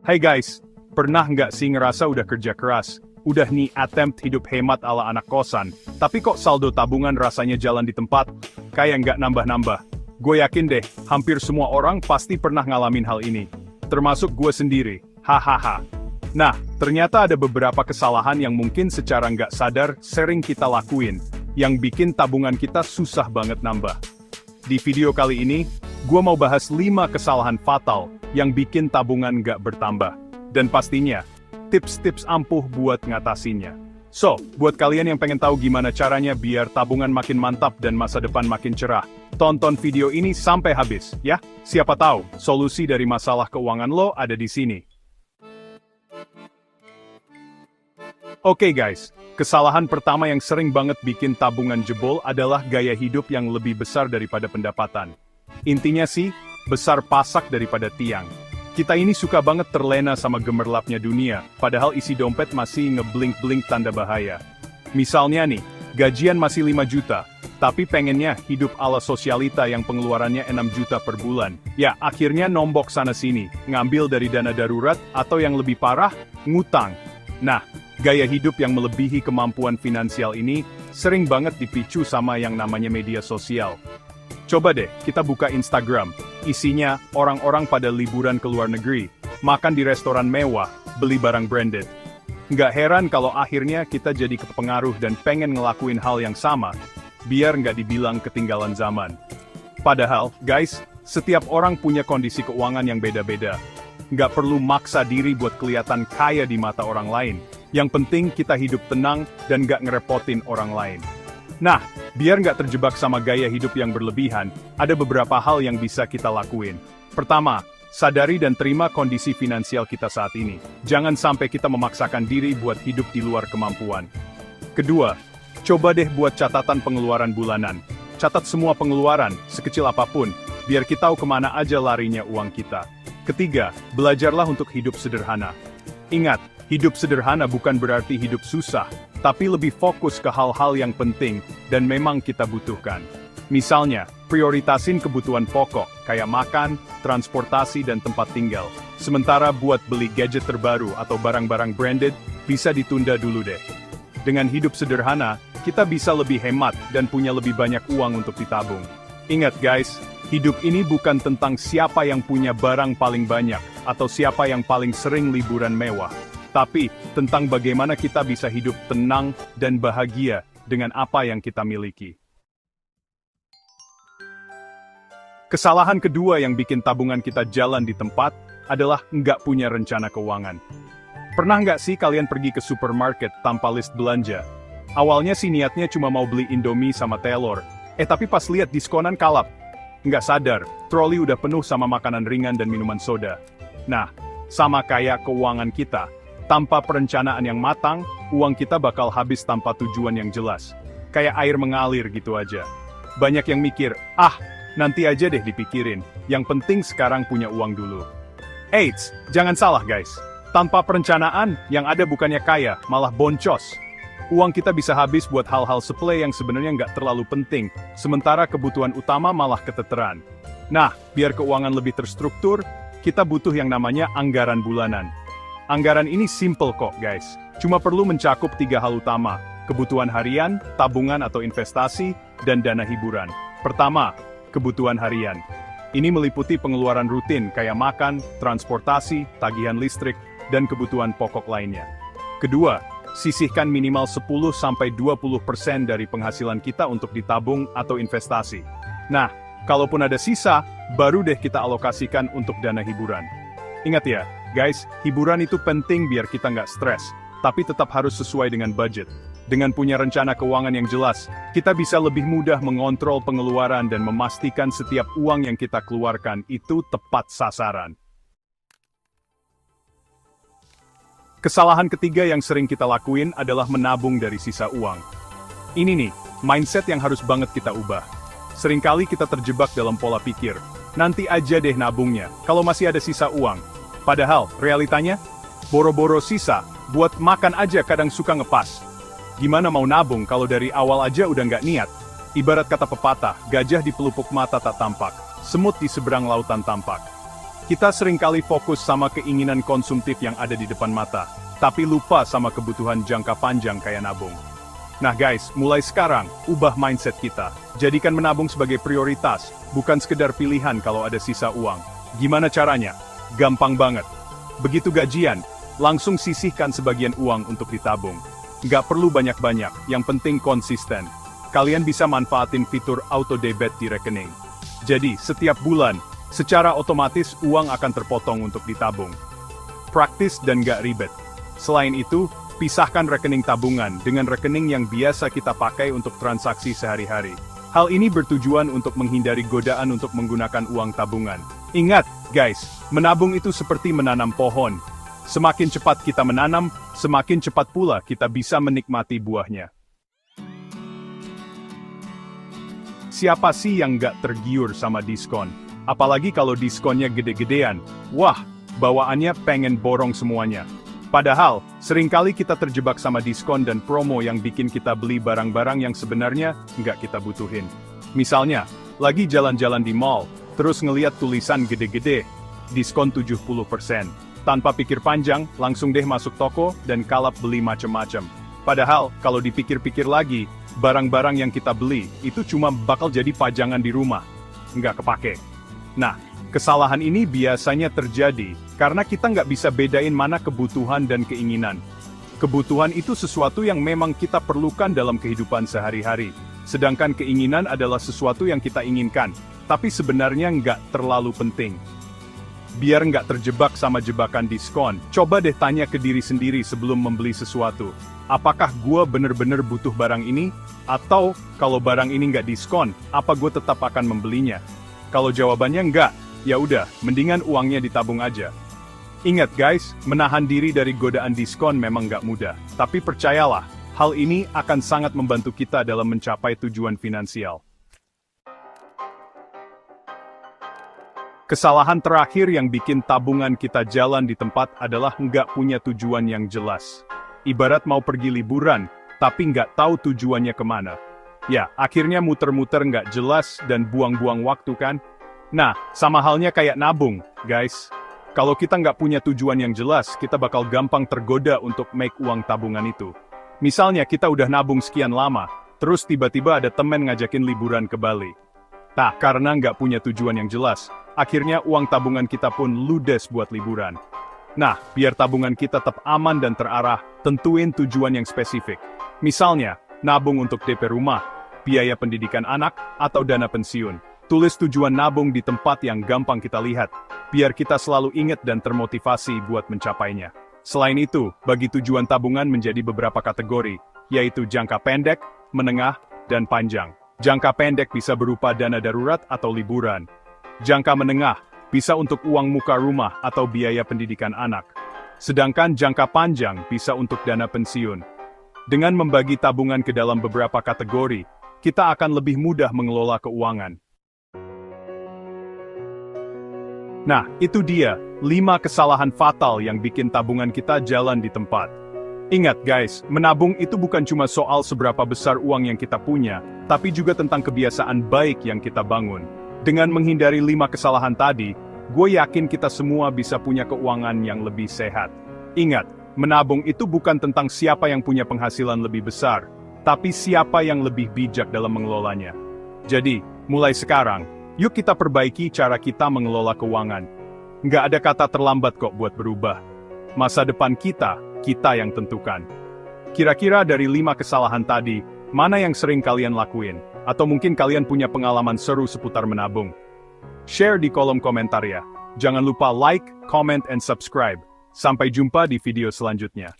Hai guys, pernah nggak sih ngerasa udah kerja keras, udah nih attempt hidup hemat ala anak kosan, tapi kok saldo tabungan rasanya jalan di tempat, kayak nggak nambah-nambah. Gue yakin deh, hampir semua orang pasti pernah ngalamin hal ini, termasuk gue sendiri, hahaha. Nah, ternyata ada beberapa kesalahan yang mungkin secara nggak sadar sering kita lakuin, yang bikin tabungan kita susah banget nambah. Di video kali ini, gue mau bahas 5 kesalahan fatal yang bikin tabungan nggak bertambah. Dan pastinya, tips-tips ampuh buat ngatasinnya. So, buat kalian yang pengen tahu gimana caranya biar tabungan makin mantap dan masa depan makin cerah, tonton video ini sampai habis, ya. Siapa tahu, solusi dari masalah keuangan lo ada di sini. Oke guys, kesalahan pertama yang sering banget bikin tabungan jebol adalah gaya hidup yang lebih besar daripada pendapatan. Intinya sih, besar pasak daripada tiang. Kita ini suka banget terlena sama gemerlapnya dunia, padahal isi dompet masih ngeblink-blink tanda bahaya. Misalnya nih, gajian masih 5 juta, tapi pengennya hidup ala sosialita yang pengeluarannya 6 juta per bulan. Ya, akhirnya nombok sana-sini, ngambil dari dana darurat, atau yang lebih parah, ngutang. Nah, gaya hidup yang melebihi kemampuan finansial ini sering banget dipicu sama yang namanya media sosial. Coba deh, kita buka Instagram. Isinya, orang-orang pada liburan ke luar negeri, makan di restoran mewah, beli barang branded. Nggak heran kalau akhirnya kita jadi kepengaruh dan pengen ngelakuin hal yang sama, biar nggak dibilang ketinggalan zaman. Padahal, guys, setiap orang punya kondisi keuangan yang beda-beda. Nggak perlu maksa diri buat kelihatan kaya di mata orang lain. Yang penting kita hidup tenang dan nggak ngerepotin orang lain. Nah, biar nggak terjebak sama gaya hidup yang berlebihan, ada beberapa hal yang bisa kita lakuin. Pertama, sadari dan terima kondisi finansial kita saat ini. Jangan sampai kita memaksakan diri buat hidup di luar kemampuan. Kedua, coba deh buat catatan pengeluaran bulanan. Catat semua pengeluaran, sekecil apapun, biar kita tahu kemana aja larinya uang kita. Ketiga, belajarlah untuk hidup sederhana. Ingat, hidup sederhana bukan berarti hidup susah, tapi lebih fokus ke hal-hal yang penting dan memang kita butuhkan. Misalnya, prioritasin kebutuhan pokok, kayak makan, transportasi, dan tempat tinggal. Sementara buat beli gadget terbaru atau barang-barang branded, bisa ditunda dulu deh. Dengan hidup sederhana, kita bisa lebih hemat dan punya lebih banyak uang untuk ditabung. Ingat guys, hidup ini bukan tentang siapa yang punya barang paling banyak, atau siapa yang paling sering liburan mewah. Tapi, tentang bagaimana kita bisa hidup tenang dan bahagia dengan apa yang kita miliki. Kesalahan kedua yang bikin tabungan kita jalan di tempat, adalah nggak punya rencana keuangan. Pernah nggak sih kalian pergi ke supermarket tanpa list belanja? Awalnya sih niatnya cuma mau beli Indomie sama telur, tapi pas lihat diskonan kalap. Nggak sadar, troli udah penuh sama makanan ringan dan minuman soda. Nah, sama kayak keuangan kita. Tanpa perencanaan yang matang, uang kita bakal habis tanpa tujuan yang jelas. Kayak air mengalir gitu aja. Banyak yang mikir, nanti aja deh dipikirin. Yang penting sekarang punya uang dulu. Eits, jangan salah guys. Tanpa perencanaan, yang ada bukannya kaya, malah boncos. Uang kita bisa habis buat hal-hal sepele yang sebenarnya nggak terlalu penting, sementara kebutuhan utama malah keteteran. Nah, biar keuangan lebih terstruktur, kita butuh yang namanya anggaran bulanan. Anggaran ini simple kok guys, cuma perlu mencakup 3 hal utama, kebutuhan harian, tabungan atau investasi, dan dana hiburan. Pertama, kebutuhan harian. Ini meliputi pengeluaran rutin kayak makan, transportasi, tagihan listrik, dan kebutuhan pokok lainnya. Kedua, sisihkan minimal 10-20% dari penghasilan kita untuk ditabung atau investasi. Nah, kalaupun ada sisa, baru deh kita alokasikan untuk dana hiburan. Ingat ya, guys, hiburan itu penting biar kita nggak stres, tapi tetap harus sesuai dengan budget. Dengan punya rencana keuangan yang jelas, kita bisa lebih mudah mengontrol pengeluaran dan memastikan setiap uang yang kita keluarkan itu tepat sasaran. Kesalahan ketiga yang sering kita lakuin adalah menabung dari sisa uang. Ini nih, mindset yang harus banget kita ubah. Seringkali kita terjebak dalam pola pikir, nanti aja deh nabungnya, kalau masih ada sisa uang. Padahal, realitanya, boro-boro sisa, buat makan aja kadang suka ngepas. Gimana mau nabung kalau dari awal aja udah nggak niat? Ibarat kata pepatah, gajah di pelupuk mata tak tampak, semut di seberang lautan tampak. Kita seringkali fokus sama keinginan konsumtif yang ada di depan mata, tapi lupa sama kebutuhan jangka panjang kayak nabung. Nah guys, mulai sekarang, ubah mindset kita. Jadikan menabung sebagai prioritas, bukan sekedar pilihan kalau ada sisa uang. Gimana caranya? Gampang banget. Begitu gajian, langsung sisihkan sebagian uang untuk ditabung. Nggak perlu banyak-banyak, yang penting konsisten. Kalian bisa manfaatin fitur auto debit di rekening. Jadi, setiap bulan, secara otomatis uang akan terpotong untuk ditabung. Praktis dan nggak ribet. Selain itu, pisahkan rekening tabungan dengan rekening yang biasa kita pakai untuk transaksi sehari-hari. Hal ini bertujuan untuk menghindari godaan untuk menggunakan uang tabungan. Ingat, guys, menabung itu seperti menanam pohon. Semakin cepat kita menanam, semakin cepat pula kita bisa menikmati buahnya. Siapa sih yang nggak tergiur sama diskon? Apalagi kalau diskonnya gede-gedean. Wah, bawaannya pengen borong semuanya. Padahal, seringkali kita terjebak sama diskon dan promo yang bikin kita beli barang-barang yang sebenarnya nggak kita butuhin. Misalnya, lagi jalan-jalan di mall, terus ngeliat tulisan gede-gede, diskon 70%. Tanpa pikir panjang, langsung deh masuk toko dan kalap beli macem-macem. Padahal, kalau dipikir-pikir lagi, barang-barang yang kita beli, itu cuma bakal jadi pajangan di rumah. Nggak kepake. Nah, kesalahan ini biasanya terjadi karena kita nggak bisa bedain mana kebutuhan dan keinginan. Kebutuhan itu sesuatu yang memang kita perlukan dalam kehidupan sehari-hari. Sedangkan keinginan adalah sesuatu yang kita inginkan, tapi sebenarnya nggak terlalu penting. Biar nggak terjebak sama jebakan diskon, coba deh tanya ke diri sendiri sebelum membeli sesuatu. Apakah gue bener-bener butuh barang ini? Atau, kalau barang ini nggak diskon, apa gue tetap akan membelinya? Kalau jawabannya enggak, ya udah, mendingan uangnya ditabung aja. Ingat guys, menahan diri dari godaan diskon memang nggak mudah. Tapi percayalah, hal ini akan sangat membantu kita dalam mencapai tujuan finansial. Kesalahan terakhir yang bikin tabungan kita jalan di tempat adalah nggak punya tujuan yang jelas. Ibarat mau pergi liburan, tapi nggak tahu tujuannya kemana. Ya, akhirnya muter-muter nggak jelas dan buang-buang waktu kan? Nah, sama halnya kayak nabung, guys. Kalau kita nggak punya tujuan yang jelas, kita bakal gampang tergoda untuk make uang tabungan itu. Misalnya kita udah nabung sekian lama, terus tiba-tiba ada temen ngajakin liburan ke Bali. Nah, karena nggak punya tujuan yang jelas, akhirnya uang tabungan kita pun ludes buat liburan. Nah, biar tabungan kita tetap aman dan terarah, tentuin tujuan yang spesifik. Misalnya, nabung untuk DP rumah, biaya pendidikan anak, atau dana pensiun. Tulis tujuan nabung di tempat yang gampang kita lihat, biar kita selalu ingat dan termotivasi buat mencapainya. Selain itu, bagi tujuan tabungan menjadi beberapa kategori, yaitu jangka pendek, menengah, dan panjang. Jangka pendek bisa berupa dana darurat atau liburan. Jangka menengah bisa untuk uang muka rumah atau biaya pendidikan anak. Sedangkan jangka panjang bisa untuk dana pensiun. Dengan membagi tabungan ke dalam beberapa kategori, kita akan lebih mudah mengelola keuangan. Nah, itu dia, 5 kesalahan fatal yang bikin tabungan kita jalan di tempat. Ingat guys, menabung itu bukan cuma soal seberapa besar uang yang kita punya, tapi juga tentang kebiasaan baik yang kita bangun. Dengan menghindari 5 kesalahan tadi, gue yakin kita semua bisa punya keuangan yang lebih sehat. Ingat, menabung itu bukan tentang siapa yang punya penghasilan lebih besar, tapi siapa yang lebih bijak dalam mengelolanya. Jadi, mulai sekarang, yuk kita perbaiki cara kita mengelola keuangan. Nggak ada kata terlambat kok buat berubah. Masa depan kita yang tentukan. Kira-kira dari 5 kesalahan tadi, mana yang sering kalian lakuin? Atau mungkin kalian punya pengalaman seru seputar menabung? Share di kolom komentar ya. Jangan lupa like, comment, and subscribe. Sampai jumpa di video selanjutnya.